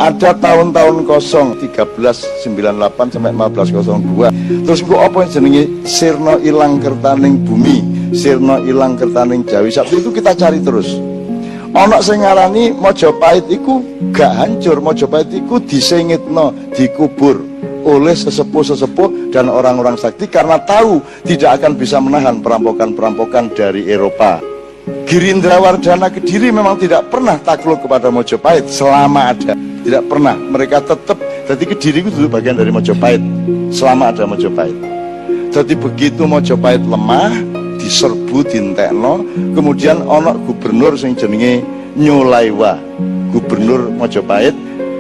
Ada tahun-tahun kosong 1398 sampai 1502. Terus kok apa yang jenenge sirna ilang kertaning bumi, sirna ilang kertaning Jawi Sabtu itu kita cari terus. Ana sing ngarani Majapahit iku gak hancur, Majapahit iku disengitno, dikubur oleh sesepuh-sesepuh dan orang-orang sakti karena tahu tidak akan bisa menahan perampokan-perampokan dari Eropa. Girindrawardhana Kediri memang tidak pernah takluk kepada Majapahit selama ada, tidak pernah. Mereka tetap, jadi Kediri itu dulu bagian dari Majapahit selama ada Majapahit. Jadi begitu Majapahit lemah, diserbu, dintekno, kemudian ono gubernur sing jenenge Nyolaiwa, gubernur Majapahit.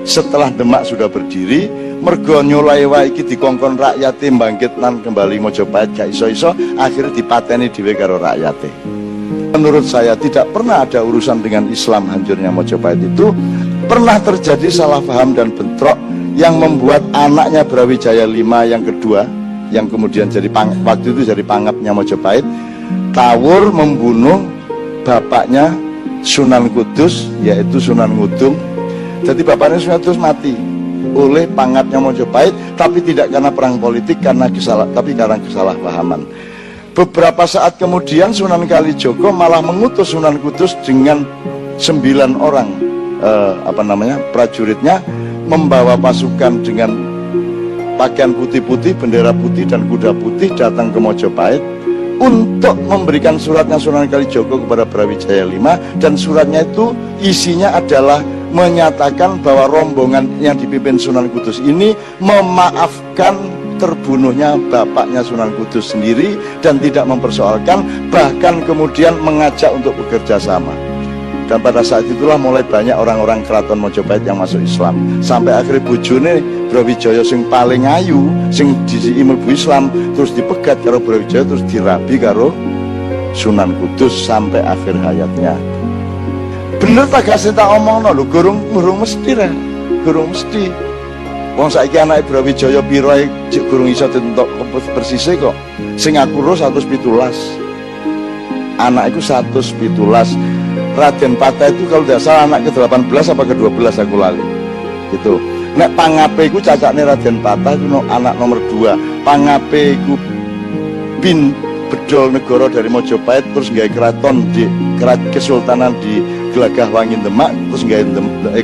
Setelah Demak sudah berdiri, mergo Nyolaiwa iki dikongkon rakyate mbangkitnan kembali Majapahit gak iso-iso, akhirnya dipateni dhewe karo rakyate. Menurut saya tidak pernah ada urusan dengan Islam hancurnya Majapahit itu. Pernah terjadi salah paham dan bentrok yang membuat anaknya Brawijaya V yang kedua, yang kemudian jadi waktu itu jadi pangapnya Majapahit, tawur membunuh bapaknya Sunan Kudus, yaitu Sunan Ngudung. Jadi bapaknya Sunan Kudus mati oleh pangapnya Majapahit, tapi tidak karena perang politik, karena karena kesalahpahaman. Beberapa saat kemudian Sunan Kalijogo malah mengutus Sunan Kudus dengan 9 orang prajuritnya, membawa pasukan dengan pakaian putih-putih, bendera putih dan kuda putih datang ke Majapahit untuk memberikan suratnya Sunan Kalijogo kepada Brawijaya V, dan suratnya itu isinya adalah menyatakan bahwa rombongan yang dipimpin Sunan Kudus ini memaafkan terbunuhnya bapaknya Sunan Kudus sendiri dan tidak mempersoalkan, bahkan kemudian mengajak untuk bekerja sama. Dan pada saat itulah mulai banyak orang-orang keraton Majapahit yang masuk Islam, sampai akhirnya bojone Brawijaya sing paling ayu, sing disi mlebu Islam, terus dipegat karo Brawijaya, terus dirabi karo Sunan Kudus sampai akhir hayatnya. Bener tak gak sing tak omongno lho, gurung mesti ra, gurung mesti. Wong saiki anake Brawijaya pira cek gurung iso ditentok persise kok. Sing aku ro 117. Anak iku 117. Raden Patah itu kalau tidak salah anak ke-18 apa ke-12 aku lali. Gitu. Nek pangape iku cacakne Raden Patah itu anak nomor 2. Pangape iku bin Bedol Negoro dari Majapahit, terus gawe keraton di Kesultanan di Gelagah Wangi Demak, terus gawe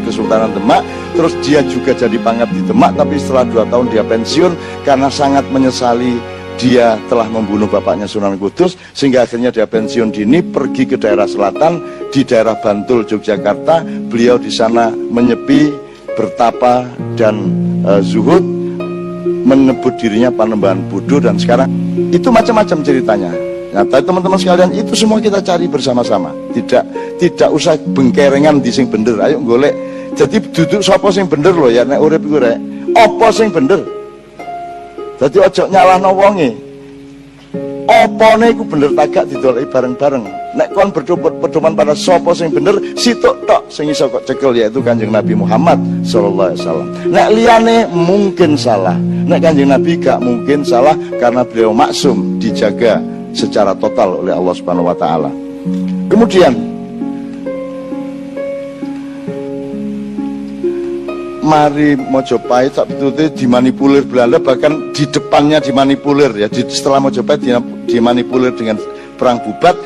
Kesultanan Demak, terus dia juga jadi pangap di Demak, tapi setelah 2 tahun dia pensiun karena sangat menyesali dia telah membunuh bapaknya Sunan Kudus, sehingga akhirnya dia pensiun dini, pergi ke daerah selatan, di daerah Bantul, Yogyakarta. Beliau di sana menyepi, bertapa dan zuhud, menyebut dirinya Panembahan Buddha, dan sekarang itu macam-macam ceritanya. Nah, teman-teman sekalian, itu semua kita cari bersama-sama. Tidak usah bengkerengan di sing bener. Ayo golek. Jadi duduk sapa sing bener loh ya, nek urip iku rek. Apa sing bener? Jadi ojo nyalahno wonge. Opone iku bener tagak didoleki bareng-bareng. Nek kon berpedoman pada sapa sing bener, situk tok sing iso kok cekel, yaitu Kanjeng Nabi Muhammad sallallahu alaihi wasallam. Nek liyane mungkin salah. Nek Kanjeng Nabi gak mungkin salah karena beliau maksum, dijaga secara total oleh Allah Subhanahu wa taala. Kemudian mari Majapahit saat itu dimanipulir Belanda, bahkan di depannya dimanipulir ya. Setelah Majapahit dimanipulir dengan perang Bubat,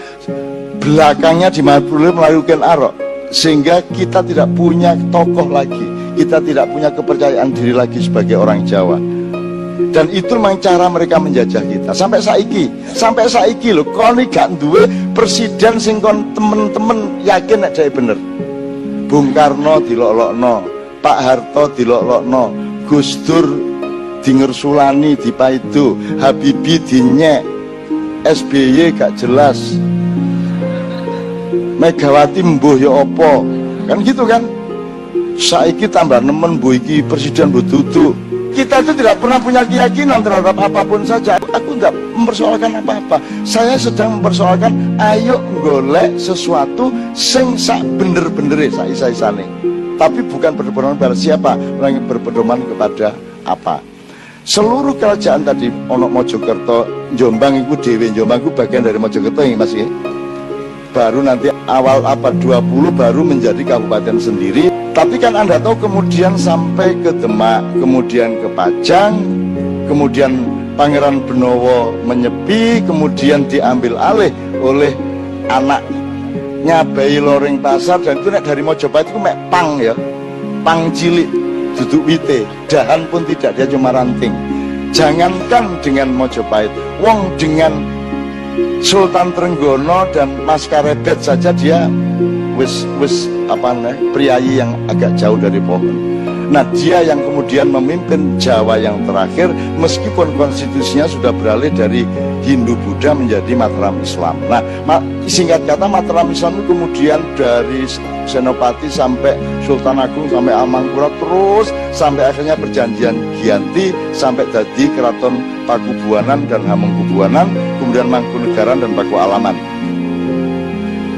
belakangnya dimanipulir melalui Ken Arok, sehingga kita tidak punya tokoh lagi, kita tidak punya kepercayaan diri lagi sebagai orang Jawa. Dan itu memang cara mereka menjajah kita sampai saiki loh. Kon gak duwe presiden sing kon temen-temen yakin nek dhewe bener. Bung Karno dilolokno, Pak Harto dilolokno, Gus Dur dingersulani dipaido, Habibie dinyek, SBY gak jelas, Megawati mbuh ya apa, kan gitu kan. Saiki tambah nemen mbuh iki presiden mbuh duduk. Kita itu tidak pernah punya keyakinan terhadap apapun saja. Aku tidak mempersoalkan apa-apa. Saya sedang mempersoalkan, ayo golek sesuatu sing sak bener-bener sak isa-isane. Tapi bukan berpedoman pada siapa, orang berpedoman kepada apa. Seluruh kerajaan tadi, ono Mojokerto, Jombang itu dewe, Jombang itu bagian dari Mojokerto yang masih. Baru nanti awal abad 20 baru menjadi kabupaten sendiri. Tapi kan Anda tahu kemudian sampai ke Demak, kemudian ke Pajang, kemudian Pangeran Benowo menyepi, kemudian diambil alih oleh anaknya Bayi Loring Pasar. Dan itu nek dari Mojopahit itu mek pang ya, pang cilik, duduk wite, dahan pun tidak, dia cuma ranting. Jangankan dengan Mojopahit, wong dengan Sultan Trenggono dan Mas Karebet saja dia wis apa nih, priayi yang agak jauh dari pohon. Nah, dia yang kemudian memimpin Jawa yang terakhir, meskipun konstitusinya sudah beralih dari Hindu Buddha menjadi Mataram Islam. Nah, singkat kata Mataram Islam itu kemudian dari Senopati sampai Sultan Agung sampai Amangkurat, terus sampai akhirnya perjanjian Giyanti, sampai jadi Keraton Pakubuanan dan Hamengkubuanan, kemudian Mangkunegaran dan Paku Alaman.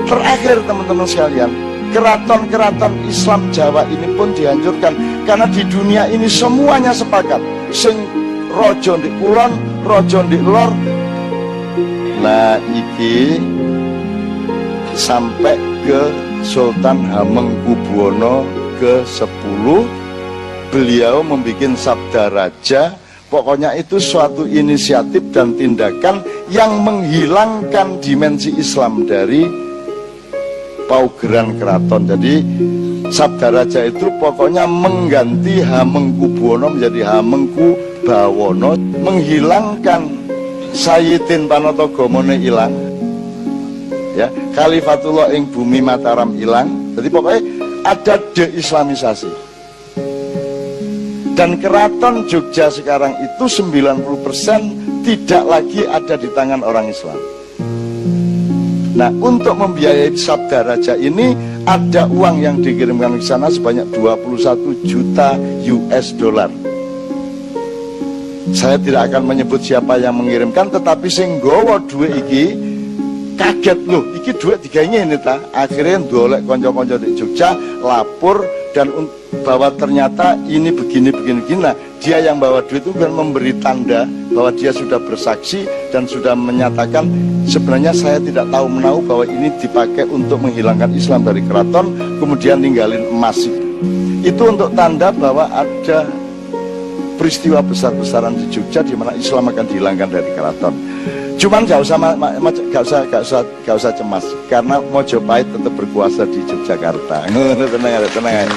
Terakhir teman-teman sekalian, keraton-keraton Islam Jawa ini pun dihancurkan karena di dunia ini semuanya sepakat sing rojo ndek kulon, rojo ndek lor. Nah, iki sampai ke Sultan Hamengkubuwono ke-10, beliau membuat Sabda Raja. Pokoknya itu suatu inisiatif dan tindakan yang menghilangkan dimensi Islam dari paugeran keraton. Jadi Sabda Raja itu pokoknya mengganti Hamengkubuwono menjadi Hamengkubawono, menghilangkan Sayyidin Panatagama hilang, ya, Khalifatullah ing bumi Mataram hilang. Jadi pokoknya ada deislamisasi. Dan keraton Jogja sekarang itu 90% tidak lagi ada di tangan orang Islam. Nah, untuk membiayai Sabda Raja ini ada uang yang dikirimkan ke sana sebanyak 21 juta US dollar. Saya tidak akan menyebut siapa yang mengirimkan, tetapi sing nggawa duit iki kaget loh, iki duit diganye ini ta. Akhirnya ndolek konco-konco di Jogja lapor dan bahwa ternyata ini begini. Nah, dia yang bawa duit itu kan memberi tanda bahwa dia sudah bersaksi dan sudah menyatakan sebenarnya saya tidak tahu menahu bahwa ini dipakai untuk menghilangkan Islam dari keraton, kemudian ninggalin emas. Itu untuk tanda bahwa ada peristiwa besar-besaran di Jogja di mana Islam akan dihilangkan dari keraton. Cuman gak usah cemas karena Mojopahit tetap berkuasa di Yogyakarta. Tenang aja.